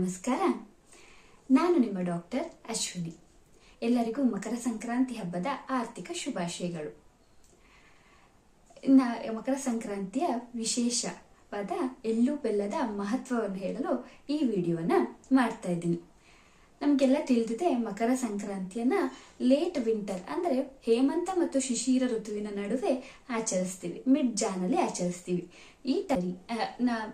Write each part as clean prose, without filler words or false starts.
ನಮಸ್ಕಾರ. ನಾನು ನಿಮ್ಮ ಡಾಕ್ಟರ್ ಅಶ್ವಿನಿ. ಎಲ್ಲರಿಗೂ ಮಕರ ಸಂಕ್ರಾಂತಿ ಹಬ್ಬದ ಆರ್ಥಿಕ ಶುಭಾಶಯಗಳು. ಮಕರ ಸಂಕ್ರಾಂತಿಯ ವಿಶೇಷವಾದ ಎಳ್ಳು ಬೆಲ್ಲದ ಮಹತ್ವವನ್ನು ಹೇಳಲು ಈ ವಿಡಿಯೋನ ಮಾಡ್ತಾ ಇದ್ದೀನಿ. ನಮಗೆಲ್ಲ ತಿಳಿದಿದೆ, ಮಕರ ಸಂಕ್ರಾಂತಿಯನ್ನ ಲೇಟ್ ವಿಂಟರ್ ಅಂದ್ರೆ ಹೇಮಂತ ಮತ್ತು ಶಿಶಿರ ಋತುವಿನ ನಡುವೆ ಆಚರಿಸ್ತೀವಿ. ಮಿಡ್ ಜಾನಲ್ಲಿ ಆಚರಿಸ್ತೀವಿ. ಈ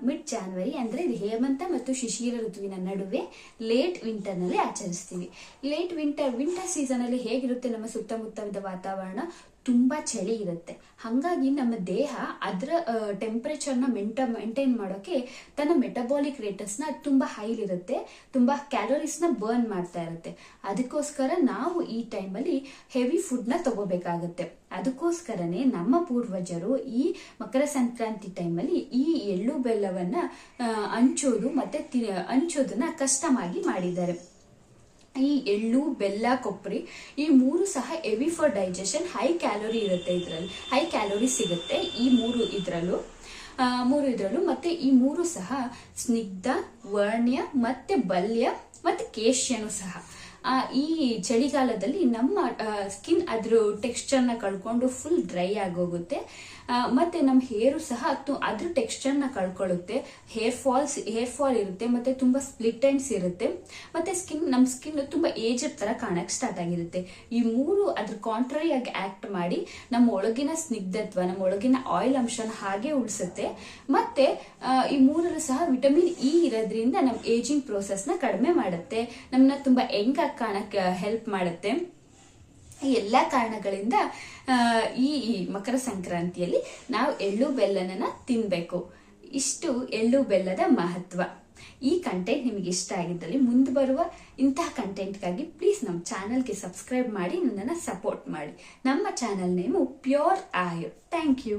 ಮಿಡ್ ಜಾನ್ವರಿ ಅಂದ್ರೆ ಇದು ಹೇಮಂತ ಮತ್ತು ಶಿಶಿರ ಋತುವಿನ ನಡುವೆ ಲೇಟ್ ವಿಂಟರ್ ನಲ್ಲಿ ಆಚರಿಸ್ತೀವಿ. ಲೇಟ್ ವಿಂಟರ್ ಸೀಸನ್ ಅಲ್ಲಿ ಹೇಗಿರುತ್ತೆ, ನಮ್ಮ ಸುತ್ತಮುತ್ತದ ವಾತಾವರಣ ತುಂಬಾ ಚಳಿ ಇರುತ್ತೆ. ಹಾಗಾಗಿ ನಮ್ಮ ದೇಹ ಅದರ ಟೆಂಪರೇಚರ್ನ ಮೇಂಟೈನ್ ಮಾಡೋಕೆ ತನ್ನ ಮೆಟಬಾಲಿಕ್ ರೇಟಸ್ ನ ತುಂಬಾ ಹೈಲಿರುತ್ತೆ, ತುಂಬಾ ಕ್ಯಾಲೋರೀಸ್ ನ ಬರ್ನ್ ಮಾಡ್ತಾ ಇರುತ್ತೆ. ಅದಕ್ಕೋಸ್ಕರ ನಾವು ಈ ಟೈಮಲ್ಲಿ ಹೆವಿ ಫುಡ್ ನ ತಗೋಬೇಕಾಗತ್ತೆ. ಅದಕ್ಕೋಸ್ಕರನೇ ನಮ್ಮ ಪೂರ್ವಜರು ಈ ಮಕರ ಸಂಕ್ರಾಂತಿ ಟೈಮಲ್ಲಿ ಈ ಎಳ್ಳು ಬೆಲ್ಲವನ್ನ ಹಂಚೋದು ಮತ್ತೆ ಹಂಚೋದನ್ನ ಕಷ್ಟವಾಗಿ ಮಾಡಿದ್ದಾರೆ. ಈ ಎಳ್ಳು, ಬೆಲ್ಲ, ಕೊಬ್ಬರಿ ಈ ಮೂರು ಸಹ heavy for digestion, high calorie ಇರುತ್ತೆ. ಇದರಲ್ಲಿ ಹೈ ಕ್ಯಾಲೋರಿ ಸಿಗುತ್ತೆ ಈ ಮೂರು ಇದ್ರಲ್ಲೂ ಮತ್ತೆ ಈ ಮೂರು ಸಹ ಸ್ನಿಗ್ಧ, ವರ್ಣ್ಯ ಮತ್ತೆ ಬಲ್ಯ ಮತ್ತೆ ಕೇಶ್ಯನು ಸಹ. ಈ ಚಳಿಗಾಲದಲ್ಲಿ ನಮ್ಮ ಸ್ಕಿನ್ ಅದ್ರ ಟೆಕ್ಸ್ಚರ್ ನ ಕಳ್ಕೊಂಡು ಫುಲ್ ಡ್ರೈ ಆಗೋಗುತ್ತೆ. ಮತ್ತೆ ನಮ್ಮ ಹೇರು ಸಹ ಅದ್ರ ಟೆಕ್ಸ್ಚರ್ ನ ಕಳ್ಕೊಳ್ಳುತ್ತೆ. ಹೇರ್ ಫಾಲ್ ಇರುತ್ತೆ, ಮತ್ತೆ ತುಂಬಾ ಸ್ಪ್ಲಿಟ್ ಎಂಡ್ಸ್ ಇರುತ್ತೆ, ಮತ್ತೆ ನಮ್ಮ ಸ್ಕಿನ್ ತುಂಬಾ ಏಜ್ ತರ ಕಾಣಕ್ ಸ್ಟಾರ್ಟ್ ಆಗಿರುತ್ತೆ. ಈ ಮೂರು ಅದ್ರ ಕಾಂಟ್ರರಿ ಆಗಿ ಆಕ್ಟ್ ಮಾಡಿ ನಮ್ಮ ಒಳಗಿನ ಸ್ನಿಗ್ಧತ್ವ, ನಮ್ಮ ಒಳಗಿನ ಆಯಿಲ್ ಅಂಶನ ಹಾಗೆ ಉಳಿಸುತ್ತೆ. ಮತ್ತೆ ಈ ಮೂರಲ್ಲೂ ಸಹ ವಿಟಮಿನ್ ಇ ಇರೋದ್ರಿಂದ ನಮ್ಮ ಏಜಿಂಗ್ ಪ್ರೋಸೆಸ್ ನ ಕಡಿಮೆ ಮಾಡುತ್ತೆ, ನಮ್ಮನ್ನ ತುಂಬಾ ಯಂಗ್ ಆಗಿ ಕಾಣಕ್ ಹೆಲ್ಪ್ ಮಾಡುತ್ತೆ. ಈ ಎಲ್ಲಾ ಕಾರಣಗಳಿಂದ ಈ ಮಕರ ಸಂಕ್ರಾಂತಿಯಲ್ಲಿ ನಾವು ಎಳ್ಳು ಬೆಲ್ಲನ ತಿನ್ಬೇಕು. ಇಷ್ಟು ಎಳ್ಳು ಬೆಲ್ಲದ ಮಹತ್ವ. ಈ ಕಂಟೆಂಟ್ ನಿಮಗೆ ಇಷ್ಟ ಆಗಿದ್ದಲ್ಲಿ ಮುಂದೆ ಬರುವ ಇಂತಹ ಕಂಟೆಂಟ್ಗಾಗಿ ಪ್ಲೀಸ್ ನಮ್ಮ ಚಾನಲ್ಗೆ ಸಬ್ಸ್ಕ್ರೈಬ್ ಮಾಡಿ ನನ್ನನ್ನು ಸಪೋರ್ಟ್ ಮಾಡಿ. ನಮ್ಮ channel name pure Ayur. Thank you.